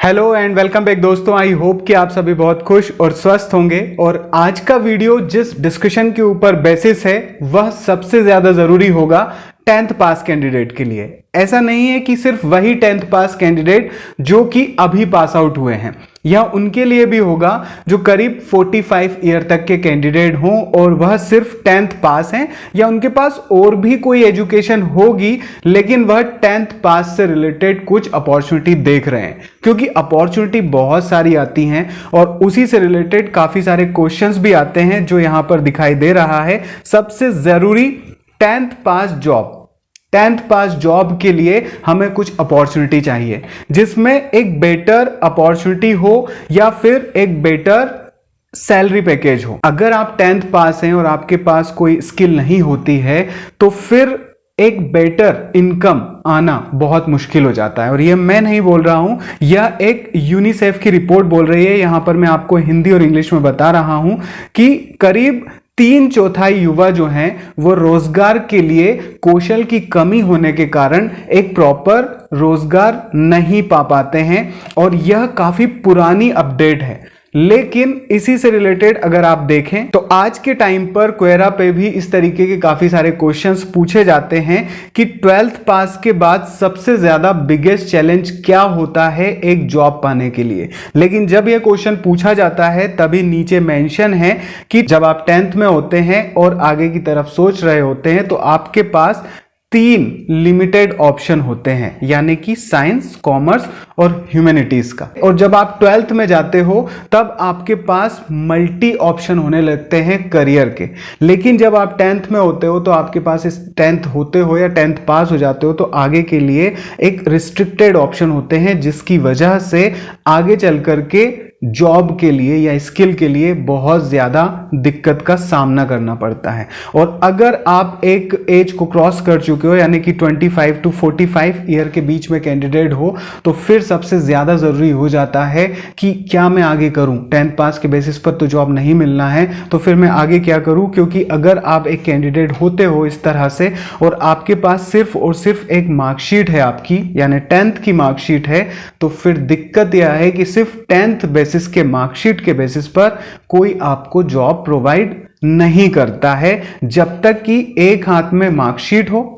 Hello and welcome back दोस्तों। I hope कि आप सभी बहुत खुश और स्वस्थ होंगे। और आज का वीडियो जिस डिस्कशन के ऊपर बेसिस है वह सबसे ज्यादा जरूरी होगा 10th पास कैंडिडेट के लिए। ऐसा नहीं है कि सिर्फ वही 10th पास कैंडिडेट जो कि अभी पास आउट हुए हैं, या उनके लिए भी होगा जो करीब 45 ईयर तक के कैंडिडेट हों और वह सिर्फ 10th पास हैं, या उनके पास और भी कोई एजुकेशन होगी लेकिन वह 10th पास से रिलेटेड कुछ अपॉर्चुनिटी देख रहे हैं। क्योंकि अपॉर्चुनिटी बहुत सारी आती हैं और उसी से रिलेटेड काफी सारे क्वेश्चंस भी आते हैं जो यहां पर दिखाई दे रहा है। सबसे जरूरी 10th पास जॉब। 10th पास जॉब के लिए हमें कुछ अपॉर्चुनिटी चाहिए जिसमें एक बेटर अपॉर्चुनिटी हो या फिर एक बेटर सैलरी पैकेज हो। अगर आप 10th पास हैं और आपके पास कोई स्किल नहीं होती है तो फिर एक बेटर इनकम आना बहुत मुश्किल हो जाता है। और यह मैं नहीं बोल रहा हूं, यह एक यूनिसेफ की रिपोर्ट बोल रही है। यहां पर मैं आपको हिंदी और इंग्लिश में बता रहा हूं कि करीब 3/4 युवा जो हैं वो रोजगार के लिए कौशल की कमी होने के कारण एक प्रॉपर रोजगार नहीं पा पाते हैं। और यह काफी पुरानी अपडेट है, लेकिन इसी से रिलेटेड अगर आप देखें तो आज के टाइम पर क्वेरा पे भी इस तरीके के काफी सारे क्वेश्चंस पूछे जाते हैं कि 12th पास के बाद सबसे ज्यादा बिगेस्ट चैलेंज क्या होता है एक जॉब पाने के लिए। लेकिन जब यह क्वेश्चन पूछा जाता है तभी नीचे मेंशन है कि जब आप 10th में होते हैं और आगे की तरफ सोच रहे होते हैं तो आपके पास 3 लिमिटेड ऑप्शन होते हैं, यानी कि साइंस, कॉमर्स और ह्यूमैनिटीज का। और जब आप 12th में जाते हो तब आपके पास मल्टी ऑप्शन होने लगते हैं करियर के। लेकिन जब आप 10th में होते हो तो आपके पास इस 10th होते हो या 10th पास हो जाते हो तो आगे के लिए एक रिस्ट्रिक्टेड ऑप्शन होते हैं, जिसकी वजह से आगे चल करके जॉब के लिए या स्किल के लिए बहुत ज्यादा दिक्कत का सामना करना पड़ता है। और अगर आप एक एज को क्रॉस कर चुके हो, यानी कि 25 to 45 ईयर के बीच में कैंडिडेट हो, तो फिर सबसे ज्यादा जरूरी हो जाता है कि क्या मैं आगे करूं। 10th पास के बेसिस पर तो जॉब नहीं मिलना है, तो फिर मैं आगे क्या करूं। क्योंकि अगर आप एक कैंडिडेट होते हो इस तरह से और आपके पास सिर्फ और सिर्फ एक मार्कशीट है आपकी, यानी 10th की मार्कशीट है, तो फिर दिक्कत यह है कि सिर्फ 10th बेसिस के मार्कशीट के बेसिस पर कोई आपको जॉब प्रोवाइड नहीं करता है, जब तक कि एक हाथ में मार्कशीट हो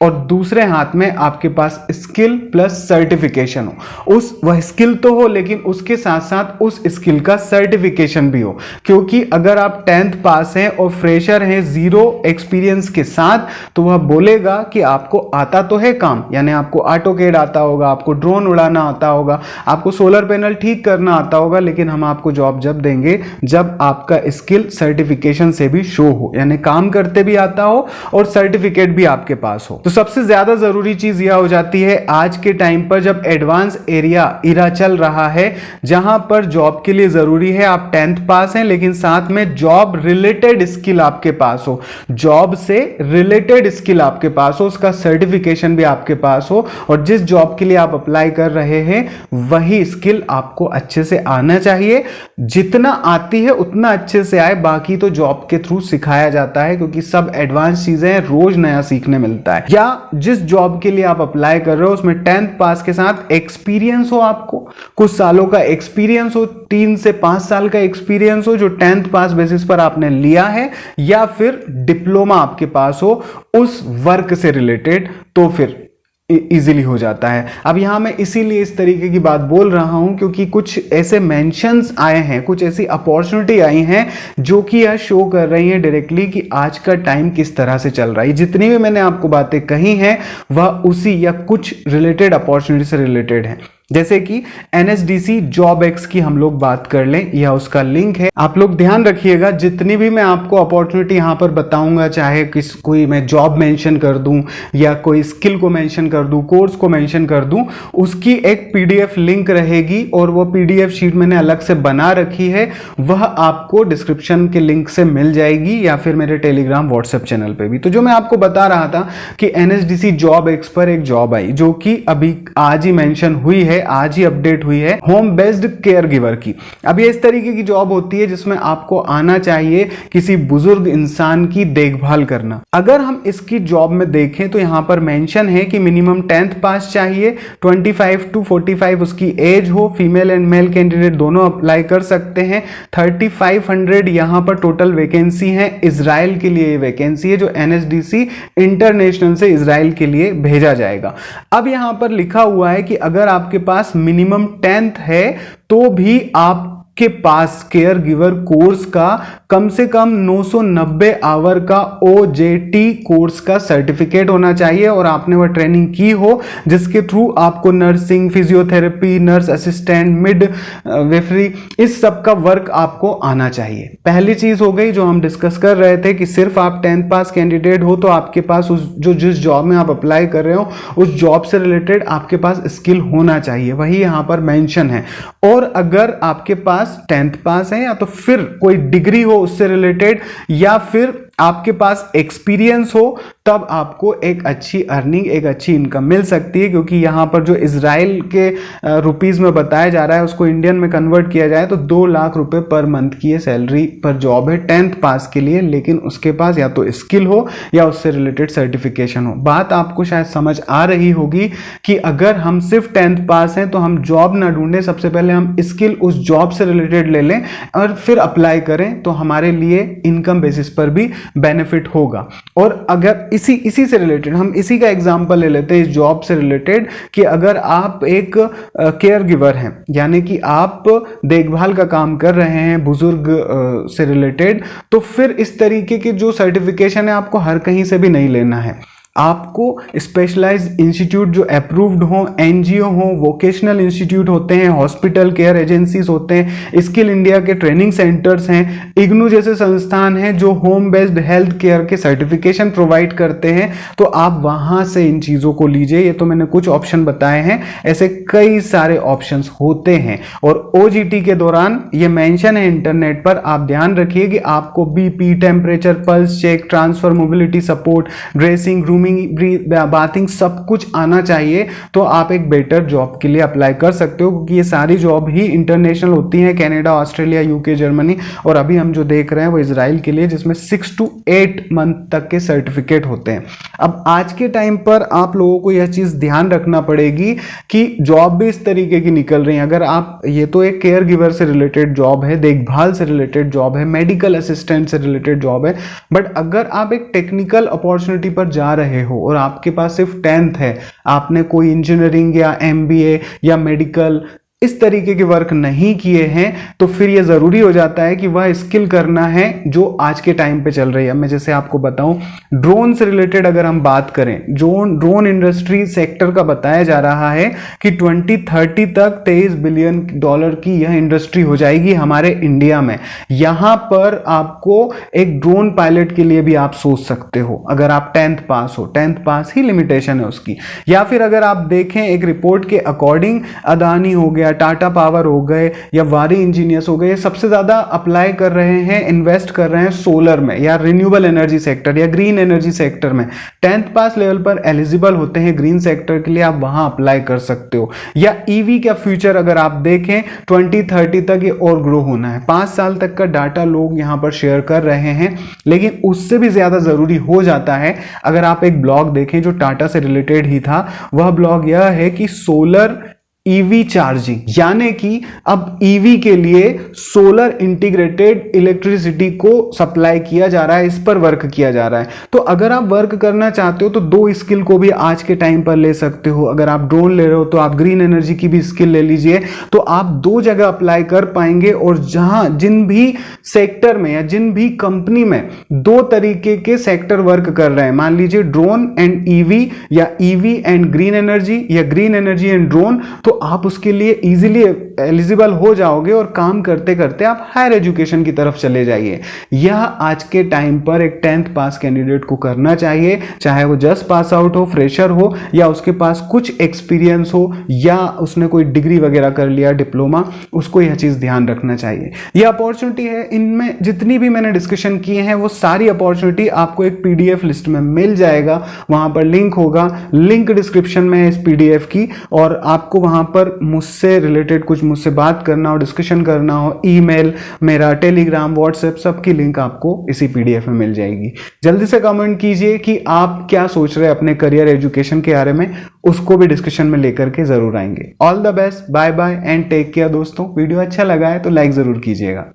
और दूसरे हाथ में आपके पास स्किल प्लस सर्टिफिकेशन हो। वह स्किल तो हो लेकिन उसके साथ साथ उस स्किल का सर्टिफिकेशन भी हो। क्योंकि अगर आप 10th पास हैं और फ्रेशर हैं जीरो एक्सपीरियंस के साथ, तो वह बोलेगा कि आपको आता तो है काम, यानी आपको ऑटोकैड आता होगा, आपको ड्रोन उड़ाना आता होगा, आपको सोलर पैनल ठीक करना आता होगा, लेकिन हम आपको जॉब जब देंगे जब आपका स्किल सर्टिफिकेशन से भी शो हो, यानी काम करते भी आता हो और सर्टिफिकेट भी आपके पास हो। तो सबसे ज्यादा जरूरी चीज यह हो जाती है आज के टाइम पर जब एडवांस एरा चल रहा है, जहां पर जॉब के लिए जरूरी है आप 10th पास हैं लेकिन साथ में जॉब रिलेटेड स्किल आपके पास हो, जॉब से रिलेटेड स्किल आपके पास हो, उसका सर्टिफिकेशन भी आपके पास हो, और जिस जॉब के लिए आप अप्लाई कर रहे हैं वही स्किल आपको अच्छे से आना चाहिए। जितना आती है उतना अच्छे से आए, बाकी तो जॉब के थ्रू सिखाया जाता है, क्योंकि सब एडवांस चीजें हैं, रोज नया सीखने मिलता है। या जिस जॉब के लिए आप अप्लाई कर रहे हो उसमें 10th पास के साथ एक्सपीरियंस हो, आपको कुछ सालों का एक्सपीरियंस हो, 3 से 5 साल का एक्सपीरियंस हो जो 10th पास बेसिस पर आपने लिया है, या फिर डिप्लोमा आपके पास हो उस वर्क से रिलेटेड, तो फिर इजीली हो जाता है। अब यहां मैं इसीलिए इस तरीके की बात बोल रहा हूं क्योंकि कुछ ऐसे मेंशंस आए हैं, कुछ ऐसी अपॉर्चुनिटी आई हैं जो कि यह शो कर रही हैं डायरेक्टली कि आज का टाइम किस तरह से चल रहा है। जितनी भी मैंने आपको बातें कही हैं वह उसी या कुछ रिलेटेड अपॉर्चुनिटी से रिलेटेड है। जैसे कि NSDC जॉब एक्स की हम लोग बात कर लें, यह उसका लिंक है। आप लोग ध्यान रखिएगा, जितनी भी मैं आपको अपॉर्चुनिटी यहां पर बताऊंगा, चाहे कोई मैं जॉब मेंशन कर दूं या कोई स्किल को मेंशन कर दूं, कोर्स को मेंशन कर दूं, उसकी एक PDF लिंक रहेगी और वो PDF शीट मैंने अलग से बना रखी है, वह आपको डिस्क्रिप्शन के लिंक से मिल जाएगी या फिर मेरे टेलीग्राम व्हाट्सएप चैनल पे भी। तो जो मैं आपको बता रहा था कि NSDC जॉब एक्स पर एक जॉब आई जो कि अभी आज ही मेंशन हुई है, है, आज ही अपडेट हुई है, होम बेस्ड केयर गिवर की। अब ये इस तरीके की जॉब होती है जिसमें आपको आना चाहिए किसी बुजुर्ग इंसान की देखभाल करना। अगर हम इसकी जॉब में देखें तो यहां पर मेंशन है कि मिनिमम 10th पास चाहिए, 25 to 45 उसकी एज हो, फीमेल एंड मेल कैंडिडेट दोनों अप्लाई कर सकते हैं। 3500 यहां पर टोटल वैकेंसी है। इजराइल के लिए वैकेंसी है जो NSDC इंटरनेशनल से इजराइल के लिए भेजा जाएगा। अब यहां पर लिखा हुआ है कि अगर आपके पास मिनिमम 10th है तो भी आप के पास केयर गिवर कोर्स का कम से कम 990 आवर का OJT कोर्स का सर्टिफिकेट होना चाहिए और आपने वह ट्रेनिंग की हो जिसके थ्रू आपको nursing, physiotherapy, nurse assistant, midwifery, इस सब का वर्क आपको आना चाहिए। पहली चीज हो गई जो हम डिस्कस कर रहे थे कि सिर्फ आप 10th पास कैंडिडेट हो तो आपके पास उस जिस जॉब में आप अप्लाई कर रहे हो उस जॉब से रिलेटेड आपके पास स्किल होना चाहिए, वही यहां पर मेंशन है। और अगर आपके पास 10th पास है या तो फिर कोई डिग्री हो उससे रिलेटेड या फिर आपके पास एक्सपीरियंस हो, तब आपको एक अच्छी अर्निंग, एक अच्छी इनकम मिल सकती है। क्योंकि यहां पर जो इजराइल के रुपीस में बताया जा रहा है उसको इंडियन में कन्वर्ट किया जाए तो 2 लाख रुपए पर मंथ की ये सैलरी पर जॉब है 10th पास के लिए, लेकिन उसके पास या तो स्किल हो या उससे रिलेटेड सर्टिफिकेशन हो। बात आपको शायद समझ आ रही होगी कि अगर हम सिर्फ 10th पास हैं तो हम जॉब ना ढूंढें, सबसे पहले हम स्किल उस जॉब से रिलेटेड ले लें और फिर अप्लाई करें तो हमारे लिए इनकम बेसिस पर भी बेनिफिट होगा। और अगर इसी से रिलेटेड हम इसी का एग्जांपल ले लेते हैं इस जॉब से रिलेटेड कि अगर आप एक केयर गिवर हैं, यानी कि आप देखभाल का काम कर रहे हैं बुजुर्ग से रिलेटेड, तो फिर इस तरीके के जो सर्टिफिकेशन है आपको हर कहीं से भी नहीं लेना है। आपको स्पेशलाइज्ड इंस्टीट्यूट जो अप्रूव्ड हो, NGO हो, वोकेशनल इंस्टीट्यूट होते हैं, हॉस्पिटल केयर एजेंसीज होते हैं, स्किल इंडिया के ट्रेनिंग सेंटर्स हैं, इग्नू जैसे संस्थान हैं जो होम बेस्ड हेल्थ केयर के सर्टिफिकेशन प्रोवाइड करते हैं, तो आप वहां से इन चीजों को लीजिए। ये तो मैंने कुछ ऑप्शन बताए हैं, ऐसे कई सारे ऑप्शंस होते हैं। और OJT के दौरान ये मेंशन है इंटरनेट पर, आप ध्यान रखिए कि आपको BP, temperature, pulse check, transfer mobility support, dressing, grooming, bathing सब कुछ आना चाहिए, तो आप एक बेटर जॉब के लिए अप्लाई कर सकते हो। क्योंकि ये सारी जॉब ही इंटरनेशनल होती हैं, कनाडा, ऑस्ट्रेलिया, UK, जर्मनी, और अभी हम जो देख रहे हैं वो इजराइल के लिए, जिसमें 6 to 8 मंथ तक के सर्टिफिकेट होते हैं। अब आज के टाइम पर आप लोगों को यह चीज ध्यान रखना पड़ेगी कि जॉब भी इस तरीके की निकल रही है। अगर आप, ये तो एक केयर गिवर से रिलेटेड जॉब है, देखभाल से रिलेटेड जॉब है, मेडिकल असिस्टेंट से रिलेटेड जॉब है, बट अगर आप एक टेक्निकल अपॉर्चुनिटी पर जा रहे हो और आपके पास सिर्फ 10th है, आपने कोई इंजीनियरिंग या MBA या मेडिकल इस तरीके के वर्क नहीं किए हैं, तो फिर यह जरूरी हो जाता है कि वह स्किल करना है जो आज के टाइम पे चल रही है। मैं जैसे आपको बताऊं, ड्रोन से रिलेटेड अगर हम बात करें, ड्रोन इंडस्ट्री सेक्टर का बताया जा रहा है कि 2030 तक $23 बिलियन की यह इंडस्ट्री हो जाएगी हमारे इंडिया में। यहां पर आपको एक ड्रोन पायलट के लिए भी आप सोच सकते हो अगर आप 10th पास हो, 10th पास ही लिमिटेशन है उसकी। या फिर अगर आप देखें एक रिपोर्ट के अकॉर्डिंग, अदानी हो गया, टाटा पावर हो गए या वारी इंजीनियर्स हो गए, सबसे ज्यादा अप्लाई कर रहे हैं, इन्वेस्ट कर रहे हैं सोलर में या रिन्यूएबल एनर्जी सेक्टर या ग्रीन एनर्जी सेक्टर में। 10th पास लेवल पर एलिजिबल होते हैं ग्रीन सेक्टर के लिए, आप वहां अप्लाई कर सकते हो। या EV का फ्यूचर अगर आप देखें 2030 तक ये और ग्रो होना है। 5 साल तक का डाटा लोग यहां पर शेयर कर रहे हैं, लेकिन उससे भी ज्यादा जरूरी हो जाता है। अगर आप एक ब्लॉग देखें जो टाटा से रिलेटेड ही था, वह ब्लॉग यह है कि सोलर EV चार्जिंग, यानी कि अब EV के लिए सोलर इंटीग्रेटेड इलेक्ट्रिसिटी को सप्लाई किया जा रहा है, इस पर वर्क किया जा रहा है। तो अगर आप वर्क करना चाहते हो तो 2 स्किल को भी आज के टाइम पर ले सकते हो। अगर आप ड्रोन ले रहे हो तो आप ग्रीन एनर्जी की भी स्किल ले लीजिए, तो आप 2 जगह अप्लाई कर पाएंगे। और जहां जिन भी सेक्टर में या जिन भी कंपनी में 2 तरीके के सेक्टर वर्क कर रहे हैं, मान लीजिए ड्रोन एंड EV या EV एंड ग्रीन एनर्जी या ग्रीन एनर्जी एंड ड्रोन, तो आप उसके लिए इजीली एलिजिबल हो जाओगे और काम करते करते आप हायर एजुकेशन की तरफ चले जाइए। यह आज के टाइम पर एक 10th पास कैंडिडेट को करना चाहिए, चाहे वो जस्ट पास आउट हो, फ्रेशर हो, या उसके पास कुछ एक्सपीरियंस हो, या उसने कोई डिग्री वगैरह कर लिया, डिप्लोमा, उसको यह चीज ध्यान रखना चाहिए। यह अपॉर्चुनिटी है, इनमें जितनी भी मैंने डिस्कशन किए हैं वो सारी अपॉर्चुनिटी आपको एक PDF लिस्ट में मिल जाएगा, वहां पर लिंक होगा, लिंक डिस्क्रिप्शन में है इस PDF की, और आपको वहां वहाँ पर मुझसे रिलेटेड कुछ मुझसे बात करना हो, डिस्कशन करना हो, ईमेल, मेरा टेलीग्राम, व्हाट्सएप, सबकी लिंक आपको इसी पीडीएफ में मिल जाएगी। जल्दी से कमेंट कीजिए कि आप क्या सोच रहे हैं अपने करियर एजुकेशन के बारे में, उसको भी डिस्कशन में लेकर के जरूर आएंगे। All the best, bye bye and take care दोस्तों। वीडियो अच्छा लगा है तो लाइक जरूर कीजिएगा।